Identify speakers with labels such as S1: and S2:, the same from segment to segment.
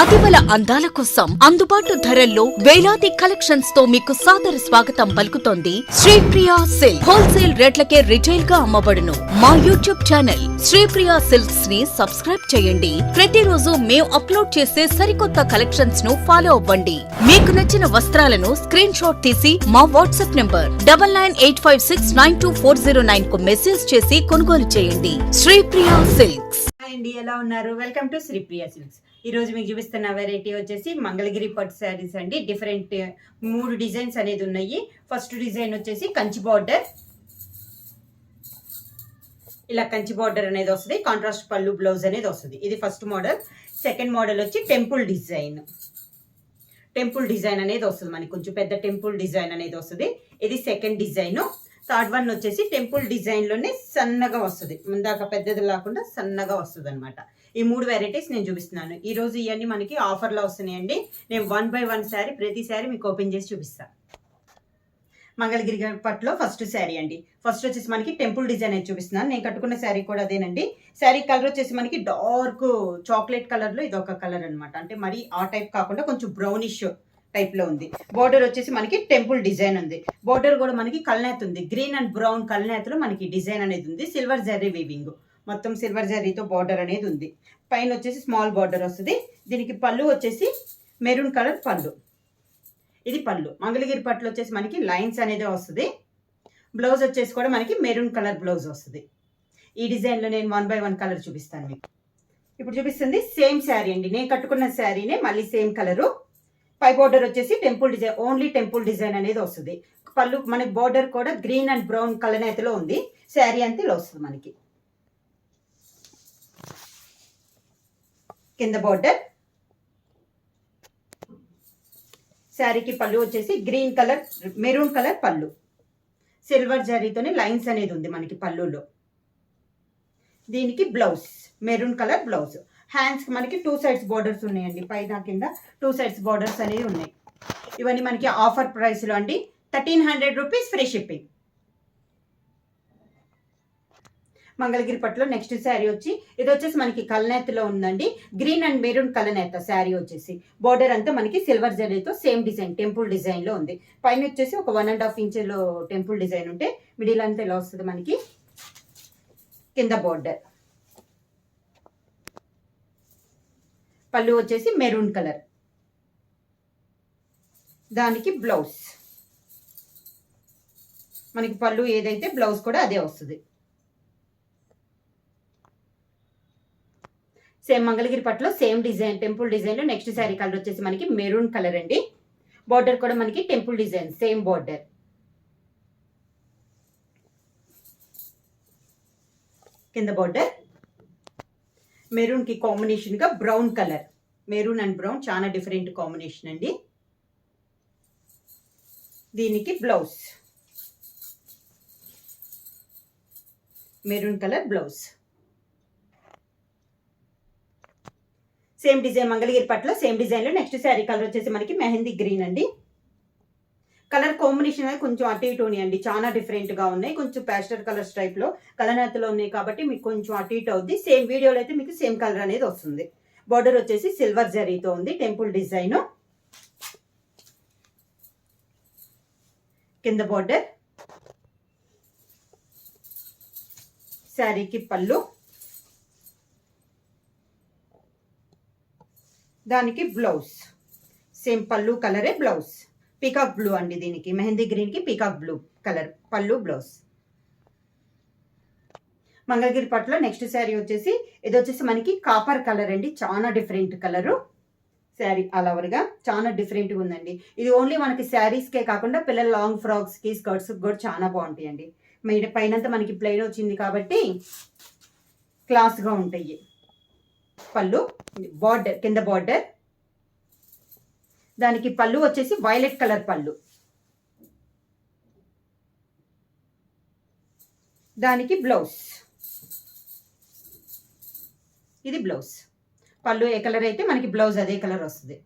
S1: అతివల అందాల కోసం అందుబాటు ధరల్లో వేలాది కలెక్షన్స్ తో మీకు సాదర స్వాగతం పలుకుతోంది శ్రీప్రియ సిల్క్. హోల్సేల్ రేట్లకే రిటైల్ గా అమ్మబడును. మా యూట్యూబ్ ఛానల్ శ్రీప్రియ సిల్క్స్ ని సబ్స్క్రైబ్ చేయండి. ప్రతిరోజు మేము అప్లోడ్ చేసే సరికొత్త కలెక్షన్స్ ను ఫాలో అవ్వండి. మీకు నచ్చిన వస్త్రాలను స్క్రీన్ షాట్ తీసి మా వాట్సాప్ నంబర్ 9985692409 కు మెసేజ్ చేసి కొనుగోలు చేయండి. శ్రీప్రియ సిల్క్స్.
S2: అండి, ఎలా ఉన్నారు? Welcome to Sripriya silks. ఈ రోజు మీకు చూపిస్తున్న వెరైటీ వచ్చేసి మంగళగిరి పట్టు శారీస్ అండి. డిఫరెంట్ 3 డిజైన్స్ అనేది ఉన్నాయి. ఫస్ట్ డిజైన్ వచ్చేసి కంచి బార్డర్, ఇలా కంచి బార్డర్ అనేది వస్తుంది. కాంట్రాస్ట్ పళ్ళు, బ్లౌజ్ అనేది వస్తుంది. ఇది ఫస్ట్ మోడల్. సెకండ్ మోడల్ వచ్చి టెంపుల్ డిజైన్ అనేది వస్తుంది. మనకి కొంచెం పెద్ద టెంపుల్ డిజైన్ అనేది వస్తుంది. ఇది సెకండ్ డిజైన్. థర్డ్ వన్ వచ్చేసి టెంపుల్ డిజైన్ లోనే సన్నగా వస్తుంది. ముందాక పెద్దది లేకుండా సన్నగా వస్తుంది అనమాట. ఈ 3 వెరైటీస్ నేను చూపిస్తున్నాను. ఈ రోజు ఇవన్నీ మనకి ఆఫర్లో వస్తున్నాయండి. నేను 1 by 1 శారీ, ప్రతి శారీ మీకు ఓపెన్ చేసి చూపిస్తాను. మంగళగిరి పట్టులో ఫస్ట్ శారీ అండి. ఫస్ట్ వచ్చేసి మనకి టెంపుల్ డిజైన్ అయితే చూపిస్తున్నాను. నేను కట్టుకున్న శారీ కూడా అదేనండి. శారీ కలర్ వచ్చేసి మనకి డార్క్ చాక్లెట్ కలర్ లో ఇది ఒక కలర్ అనమాట. అంటే మరి ఆ టైప్ కాకుండా కొంచెం బ్రౌనిష్ టైప్ లో ఉంది. బోర్డర్ వచ్చేసి మనకి టెంపుల్ డిజైన్ ఉంది. బోర్డర్ కూడా మనకి కల్నేత్ ఉంది. గ్రీన్ అండ్ బ్రౌన్ కల్నేత్ లో మనకి డిజైన్ అనేది ఉంది. సిల్వర్ జరీ వీవింగ్, మొత్తం సిల్వర్ జరీతో బార్డర్ అనేది ఉంది. పైన వచ్చేసి స్మాల్ బార్డర్ వస్తుంది. దీనికి పళ్ళు వచ్చేసి మెరూన్ కలర్ పళ్ళు. ఇది పళ్ళు. మంగళగిరి పట్టులో వచ్చేసి మనకి లైన్స్ అనేది వస్తుంది. బ్లౌజ్ వచ్చేసి కూడా మనకి మెరూన్ కలర్ బ్లౌజ్ వస్తుంది. ఈ డిజైన్ లో నేను 1 by 1 కలర్ చూపిస్తాను మీకు. ఇప్పుడు చూపిస్తుంది సేమ్ శారీ అండి. నేను కట్టుకున్న శారీనే మళ్ళీ సేమ్ కలరు. పై బోర్డర్ వచ్చేసి temple design, only temple design అనేది వస్తుంది. పళ్ళు మనకి బోర్డర్ కూడా గ్రీన్ అండ్ బ్రౌన్ కలనేతలో ఉంది. శారీ అంతా ఇలా వస్తుంది మనకి. కింద బోర్డర్, శారీకి పళ్ళు వచ్చేసి గ్రీన్ కలర్, మెరూన్ కలర్ పళ్ళు. సిల్వర్ జరీతోనే లైన్స్ అనేది ఉంది మనకి పళ్ళులో. దీనికి blouse maroon colour blouse. Hands కి మనకి 2 sides బోర్డర్స్ ఉన్నాయండి. పైన కింద 2 sides బోర్డర్స్ అనేవి ఉన్నాయి. ఇవన్నీ మనకి ఆఫర్ ప్రైస్ లో అండి. 1300 రూపీస్ ఫ్రీ షిప్పింగ్. మంగళగిరి పట్టులో నెక్స్ట్ శారీ వచ్చి ఇది వచ్చేసి మనకి కల్నేతలో ఉందండి. గ్రీన్ అండ్ మెరూన్ కలనేత శారీ వచ్చేసి బోర్డర్ అంతా మనకి సిల్వర్ జరీతో సేమ్ డిజైన్ టెంపుల్ డిజైన్ లో ఉంది. పైన వచ్చేసి ఒక 1.5 inch టెంపుల్ డిజైన్ ఉంటే మిడిల్ అంతా ఇలా వస్తుంది మనకి. కింద బోర్డర్, పళ్ళు వచ్చేసి మెరూన్ కలర్. దానికి బ్లౌజ్ మనకి పళ్ళు ఏదైతే బ్లౌజ్ కూడా అదే వస్తుంది. సేమ్ మంగళగిరి పట్టులో సేమ్ డిజైన్ టెంపుల్ డిజైన్ లో నెక్స్ట్ శారీ కలర్ వచ్చేసి మనకి మెరూన్ కలర్ అండి. బార్డర్ కూడా మనకి టెంపుల్ డిజైన్ సేమ్ బార్డర్. కింద బార్డర్ మెరూన్ కి కాంబినేషన్ గా brown colour. Maroon and brown చాలా డిఫరెంట్ కాంబినేషన్ అండి. దీనికి blouse maroon colour blouse. Same design Mangalagiri పట్టులో సేమ్ డిజైన్ లో నెక్స్ట్ శారీ కలర్ వచ్చేసి మనకి మెహందీ గ్రీన్ అండి. కలర్ కాంబినేషన్ అనేది కొంచెం అటు ఇటు అండి. చాలా డిఫరెంట్ గా ఉన్నాయి. కొంచెం ప్యాస్టల్ కలర్స్ టైప్ లో కలనేతలో ఉన్నాయి కాబట్టి మీకు కొంచెం అటు ఇటు అవుద్ది. సేమ్ వీడియోలో అయితే మీకు సేమ్ కలర్ అనేది వస్తుంది. బార్డర్ వచ్చేసి సిల్వర్ జరీతో ఉంది టెంపుల్ డిజైన్. కింద బార్డర్, శారీకి పళ్ళు, దానికి బ్లౌజ్ సేమ్ పళ్ళు కలరే బ్లౌజ్. పీకాక్ బ్లూ అండి. దీనికి మెహందీ గ్రీన్ కి పీకాక్ బ్లూ కలర్ పళ్ళు బ్లౌజ్. మంగళగిరి పట్టులో నెక్స్ట్ శారీ వచ్చేసి ఇది వచ్చేసి మనకి కాపర్ కలర్ అండి. చాలా different colour. Sari all over గా చాలా డిఫరెంట్ గా ఉందండి. ఇది ఓన్లీ మనకి శారీస్ కే కాకుండా పిల్లల లాంగ్ ఫ్రాక్స్ కి స్కర్ట్స్ కూడా చాలా బాగుంటాయి అండి. పైనంతా మనకి ప్లెయిన్ వచ్చింది కాబట్టి క్లాస్ గా ఉంటాయి. పళ్ళు, బార్డర్ కింద బార్డర్, దానికి పళ్ళు వచ్చేసి వైలెట్ కలర్ పళ్ళు. దానికి బ్లౌజ్, ఇది బ్లౌజ్. పళ్ళు ఏ కలర్ అయితే మనకి బ్లౌజ్ అదే కలర్ వస్తుంది.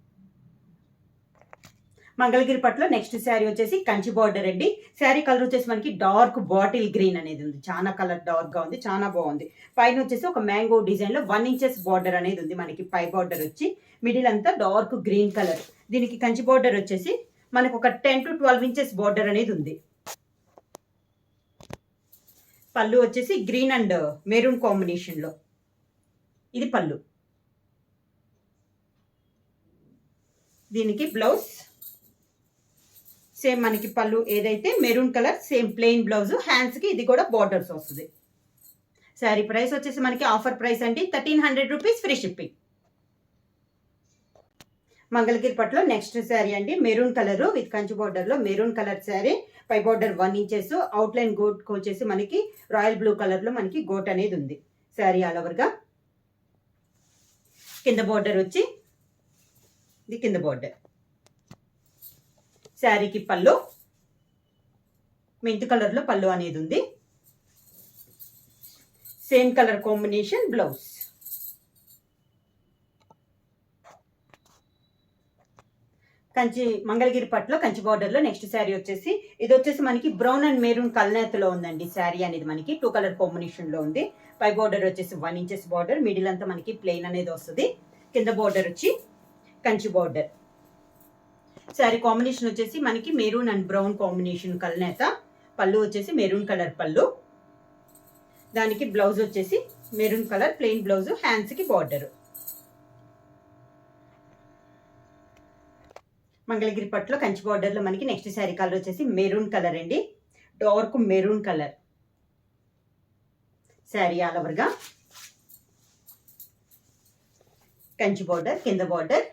S2: మంగళగిరి పట్టులో నెక్స్ట్ శారీ వచ్చేసి కంచి బార్డర్ అండి. శారీ కలర్ వచ్చేసి మనకి డార్క్ బాటిల్ గ్రీన్ అనేది ఉంది. చాలా కలర్ డార్క్ గా ఉంది, చాలా బాగుంది. పైన వచ్చేసి ఒక మ్యాంగో డిజైన్ లో 1 ఇంచెస్ బార్డర్ అనేది ఉంది మనకి. పై బార్డర్ వచ్చి మిడిల్ అంతా డార్క్ గ్రీన్ కలర్. దీనికి కంచి బార్డర్ వచ్చేసి మనకు ఒక 10 to 12 ఇంచెస్ బార్డర్ అనేది ఉంది. పళ్ళు వచ్చేసి గ్రీన్ అండ్ మెరూన్ కాంబినేషన్ లో ఇది పళ్ళు. దీనికి బ్లౌజ్ సేమ్ మనకి పళ్ళు ఏదైతే maroon colour same plain blouse. Hands కి ఇది కూడా బార్డర్స్ వస్తుంది. శారీ ప్రైస్ వచ్చేసి మనకి ఆఫర్ ప్రైస్ అండి 1300 రూపీస్, ఫ్రీ షిప్పింగ్. మంగళగిరి పట్టులో నెక్స్ట్ శారీ అండి, maroon colour with Kanchi border లో మెరూన్ కలర్ శారీ. పై బార్డర్ 1 ఇంచెస్, అవుట్ లైన్ గోట్ వచ్చేసి మనకి రాయల్ బ్లూ కలర్ లో మనకి గోట్ అనేది ఉంది. శారీ ఆల్ ఓవర్ గా. కింద బార్డర్ వచ్చి ఇది కింద బార్డర్. శారీకి పళ్ళు మెంతు కలర్ లో పళ్ళు అనేది ఉంది. Same colour combination blouse. Kanchi Mangalagiri పట్టులో కంచి బార్డర్ లో నెక్స్ట్ శారీ వచ్చేసి ఇది వచ్చేసి మనకి బ్రౌన్ అండ్ మెరూన్ కల్నేతలో ఉందండి. శారీ అనేది మనకి 2 కలర్ కాంబినేషన్ లో ఉంది. పై బార్డర్ వచ్చేసి 1 ఇంచెస్ బార్డర్, మిడిల్ అంతా మనకి ప్లెయిన్ అనేది వస్తుంది. కింద బార్డర్ వచ్చి కంచి బార్డర్. శారీ కాంబినేషన్ వచ్చేసి మనకి మెరూన్ అండ్ బ్రౌన్ కాంబినేషన్ కల్నేత. పళ్ళు వచ్చేసి మెరూన్ కలర్ పళ్ళు. దానికి బ్లౌజ్ వచ్చేసి maroon colour plain blouse, hands కి బార్డర్. మంగళగిరి పట్టులో కంచి బార్డర్ లో మనకి నెక్స్ట్ శారీ కలర్ వచ్చేసి మెరూన్ కలర్ అండి, dark maroon colour. Sari all over గా కంచి బార్డర్, కింద బార్డర్.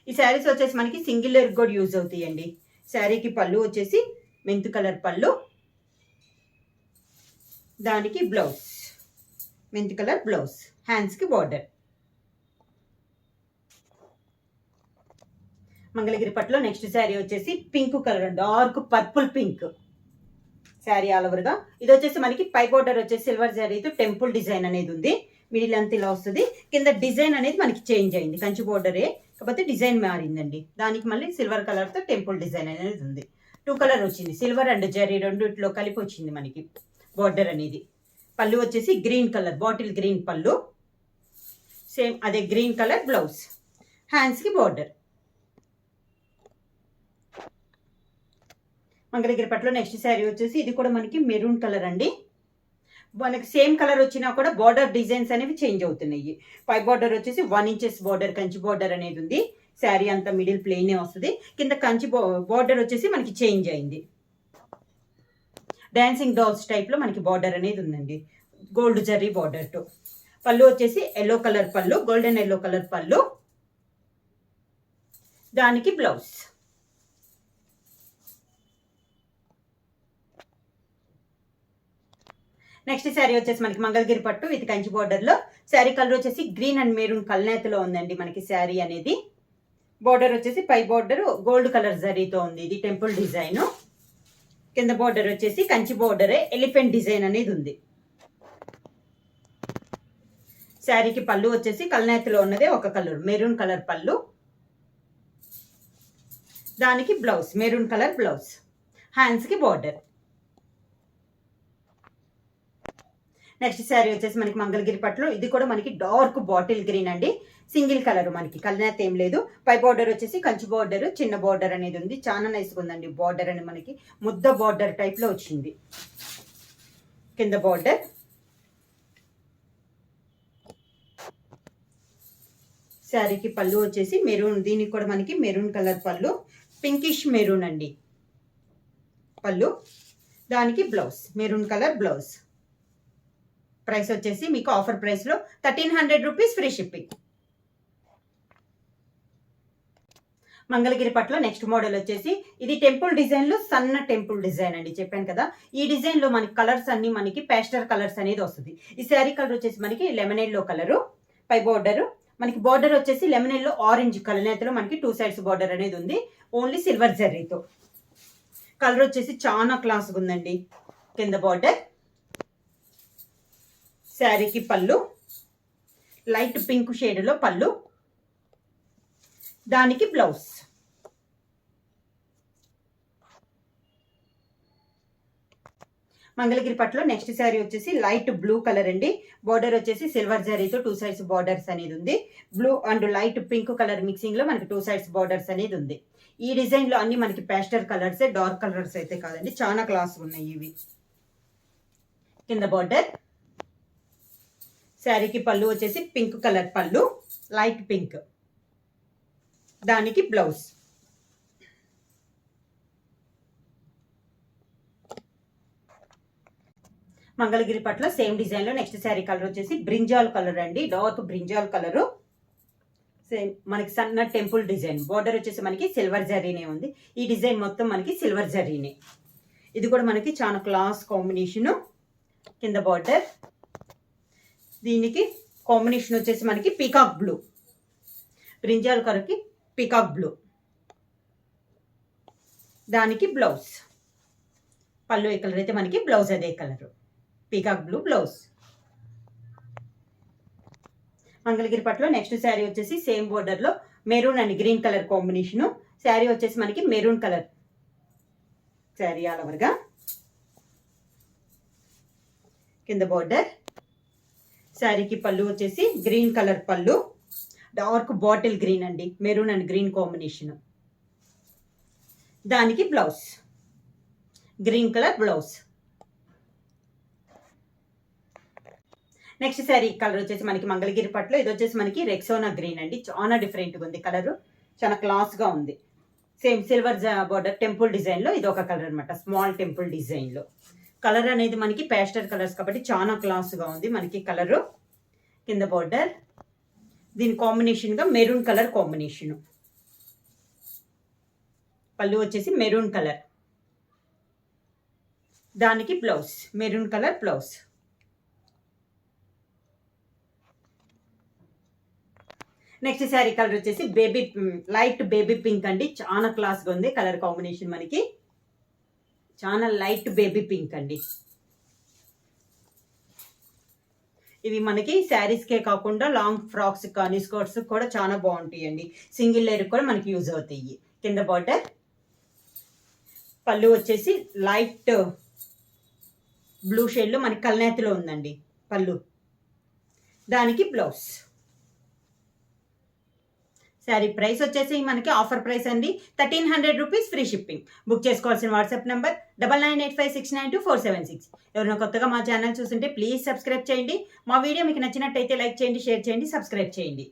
S2: ఈ శారీస్ వచ్చేసి మనకి సింగిల్ లేయర్ కూడా యూజ్ అవుతాయండి. శారీకి పళ్ళు వచ్చేసి మెంతు కలర్ పళ్ళు, దానికి బ్లౌజ్ మెంతు కలర్ బ్లౌజ్, హ్యాండ్స్ కి బార్డర్. మంగళగిరి పట్టులో నెక్స్ట్ శారీ వచ్చేసి pink colour, dark purple pink. Sari all over గా. ఇది వచ్చేసి మనకి పై బార్డర్ వచ్చేసి సిల్వర్ శారీతో టెంపుల్ డిజైన్ అనేది ఉంది. మిడిల్ అంతా ఇలా వస్తుంది. కింద డిజైన్ అనేది మనకి చేంజ్ అయింది. కంచి బార్డరే కాకపోతే డిజైన్ మారిందండి. దానికి మళ్ళీ సిల్వర్ కలర్ తో టెంపుల్ డిజైన్ అనేది ఉంది. 2 కలర్ వచ్చింది, సిల్వర్ అండ్ జరీ రెండిట్లో కలిపి వచ్చింది మనకి బార్డర్ అనేది. పళ్ళు వచ్చేసి గ్రీన్ కలర్, బాటిల్ గ్రీన్ పళ్ళు. సేమ్ అదే గ్రీన్ కలర్ బ్లౌజ్, హ్యాండ్స్ కి బార్డర్. మంగళగిరి పట్టులో నెక్స్ట్ శారీ వచ్చేసి ఇది కూడా మనకి మెరూన్ కలర్ అండి. మనకి సేమ్ కలర్ వచ్చినా కూడా బార్డర్ డిజైన్స్ అనేవి చేంజ్ అవుతున్నాయి. పై బార్డర్ వచ్చేసి 1 ఇంచెస్ బార్డర్ కంచి బార్డర్ అనేది ఉంది. శారీ అంతా మిడిల్ ప్లెయినే వస్తుంది. కింద కంచి బార్డర్ వచ్చేసి మనకి చేంజ్ అయింది. డాన్సింగ్ డాల్స్ టైప్ లో మనకి బార్డర్ అనేది ఉందండి, గోల్డ్ జరీ బార్డర్ తో. పళ్ళు వచ్చేసి ఎల్లో కలర్ పళ్ళు, గోల్డెన్ ఎల్లో కలర్ పళ్ళు, దానికి బ్లౌజ్. నెక్స్ట్ శారీ వచ్చేసి మనకి మంగళగిరి పట్టు విత్ కంచి బార్డర్ లో. శారీ కలర్ వచ్చేసి గ్రీన్ అండ్ మెరూన్ కల్నేతలో ఉందండి మనకి శారీ అనేది. బార్డర్ వచ్చేసి పై బార్డర్ గోల్డ్ కలర్ జరీతో ఉంది. ఇది టెంపుల్ డిజైన్. కింద బార్డర్ వచ్చేసి కంచి బార్డరే ఎలిఫెంట్ డిజైన్ అనేది ఉంది. శారీకి పళ్ళు వచ్చేసి కల్నేతలో ఉన్నదే ఒక కలర్, మెరూన్ కలర్ పళ్ళు, దానికి blouse maroon colour blouse, hands కి బార్డర్. నెక్స్ట్ శారీ వచ్చేసి మనకి మంగళగిరి పట్టులో ఇది కూడా మనకి డార్క్ బాటిల్ గ్రీన్ అండి. సింగిల్ కలర్ మనకి కల్నేత ఏం లేదు. పై బార్డర్ వచ్చేసి కంచి బార్డర్, చిన్న బార్డర్ అనేది ఉంది. చాలా నైస్గా ఉందండి బార్డర్ అని మనకి ముద్ద బార్డర్ టైప్ లో వచ్చింది. కింద బార్డర్. శారీకి పళ్ళు వచ్చేసి మెరూన్, దీనికి కూడా మనకి మెరూన్ కలర్ పళ్ళు, పింకిష్ మెరూన్ అండి పళ్ళు, దానికి blouse maroon colour blouse. Price వచ్చేసి మీకు ఆఫర్ ప్రైస్ లో 1300 రూపీస్, ఫ్రీ షిప్పింగ్. మంగళగిరి పట్టులో నెక్స్ట్ మోడల్ వచ్చేసి ఇది టెంపుల్ డిజైన్ లో సన్న టెంపుల్ డిజైన్ అండి. చెప్పాను కదా ఈ డిజైన్ లో మనకి కలర్స్ అన్ని మనకి పేస్టల్ కలర్స్ అనేది వస్తుంది. ఈ శారీ కలర్ వచ్చేసి మనకి లెమన్ ఎల్లో కలర్. పై బార్డర్ మనకి బార్డర్ వచ్చేసి లెమన్ ఎల్లో ఆరెంజ్ కలర్ మనకి 2 సైడ్స్ బార్డర్ అనేది ఉంది. ఓన్లీ సిల్వర్ జరీతో. కలర్ వచ్చేసి చాలా క్లాస్గా ఉందండి. కింద బార్డర్. శారీకి పళ్ళు లైట్ పింక్ షేడ్ లో పళ్ళు, దానికి బ్లౌజ్. మంగళగిరి పట్టులో నెక్స్ట్ శారీ వచ్చేసి లైట్ బ్లూ కలర్ అండి. బార్డర్ వచ్చేసి సిల్వర్ జరీతో 2 సైడ్స్ బార్డర్స్ అనేది ఉంది. Blue and light pink colour mixing లో మనకి 2 సైడ్స్ బార్డర్స్ అనేది ఉంది. ఈ డిజైన్ లో అన్ని మనకి పేస్టల్ కలర్స్, డార్క్ కలర్స్ అయితే కాదండి, చాలా క్లాస్ ఉన్నాయి ఇవి. కింద బార్డర్, శారీకి పళ్ళు వచ్చేసి పింక్ కలర్ పళ్ళు, లైట్ పింక్, దానికి బ్లౌజ్. మంగళగిరి పట్ల సేమ్ డిజైన్ లో నెక్స్ట్ శారీ కలర్ వచ్చేసి బ్రింజాల్ కలర్ అండి, డార్క్ బ్రింజాల్ కలర్. సేమ్ మనకి సన్న టెంపుల్ డిజైన్, బార్డర్ వచ్చేసి మనకి సిల్వర్ జరీనే ఉంది. ఈ డిజైన్ మొత్తం మనకి సిల్వర్ జరీనే. ఇది కూడా మనకి చాలా క్లాస్ కాంబినేషన్. కింద బార్డర్, దీనికి కాంబినేషన్ వచ్చేసి మనకి పీకాక్ బ్లూ, బ్రింజాల్ కలర్కి పీకాక్ బ్లూ, దానికి బ్లౌజ్. పళ్ళు ఏ కలర్ అయితే మనకి బ్లౌజ్ అదే colour, peacock blue blouse. Mangalagiri పట్టులో నెక్స్ట్ శారీ వచ్చేసి సేమ్ బోర్డర్ లో maroon and green colour combination. Sari వచ్చేసి మనకి మెరూన్ కలర్ శారీ ఆల్ ఓవర్గా. కింద బోర్డర్, శారీకి పళ్ళు వచ్చేసి గ్రీన్ కలర్ పళ్ళు, డార్క్ బాటిల్ గ్రీన్ అండి, మెరూన్ అండ్ గ్రీన్ కాంబినేషన్, దానికి blouse green colour blouse. Next sari colour వచ్చేసి మనకి మంగళగిరి పట్టులో ఇది వచ్చేసి మనకి రెక్సోనా గ్రీన్ అండి, చాలా డిఫరెంట్గా ఉంది కలర్, చాలా క్లాస్గా ఉంది. సేమ్ సిల్వర్ బార్డర్ టెంపుల్ డిజైన్లో ఇది ఒక కలర్ అనమాట, స్మాల్ టెంపుల్ డిజైన్లో. కలర్ అనేది మనకి పేస్టల్ కలర్స్ కాబట్టి చాలా క్లాస్గా ఉంది మనకి కలరు. కింద బార్డర్, దీని కాంబినేషన్గా మెరూన్ కలర్ కాంబినేషను, పళ్ళు వచ్చేసి మెరూన్ కలర్, దానికి blouse maroon colour blouse. Next sari colour వచ్చేసి లైట్ బేబీ పింక్ అండి, చాలా క్లాస్గా ఉంది కలర్ కాంబినేషన్ మనకి, చాలా లైట్ బేబీ పింక్ అండి. ఇవి మనకి శారీస్కే కాకుండా లాంగ్ ఫ్రాక్స్ కానీ స్కర్ట్స్ కూడా చాలా బాగుంటాయి అండి, సింగిల్ లేయర్ కూడా మనకి యూజ్ అవుతాయి. కింద బార్డర్, పళ్ళు వచ్చేసి లైట్ బ్లూ షేడ్లో మనకి కల్నేతిలో ఉందండి పళ్ళు, దానికి బ్లౌజ్. శారీ ప్రైస్ వచ్చేసి మనకి ఆఫర్ ప్రైస్ అండి 1300 రూపీస్, ఫ్రీ షిప్పింగ్. బుక్ చేసుకోవాల్సిన వాట్సాప్ నెంబర్ 9985692476. ఎవరైనా కొత్తగా మా ఛానల్ చూస్తుంటే ప్లీజ్ సబ్స్క్రైబ్ చేయండి. మా వీడియో మీకు నచ్చినట్టయితే లైక్ చేయండి, షేర్ చేయండి, సబ్స్క్రైబ్ చేయండి.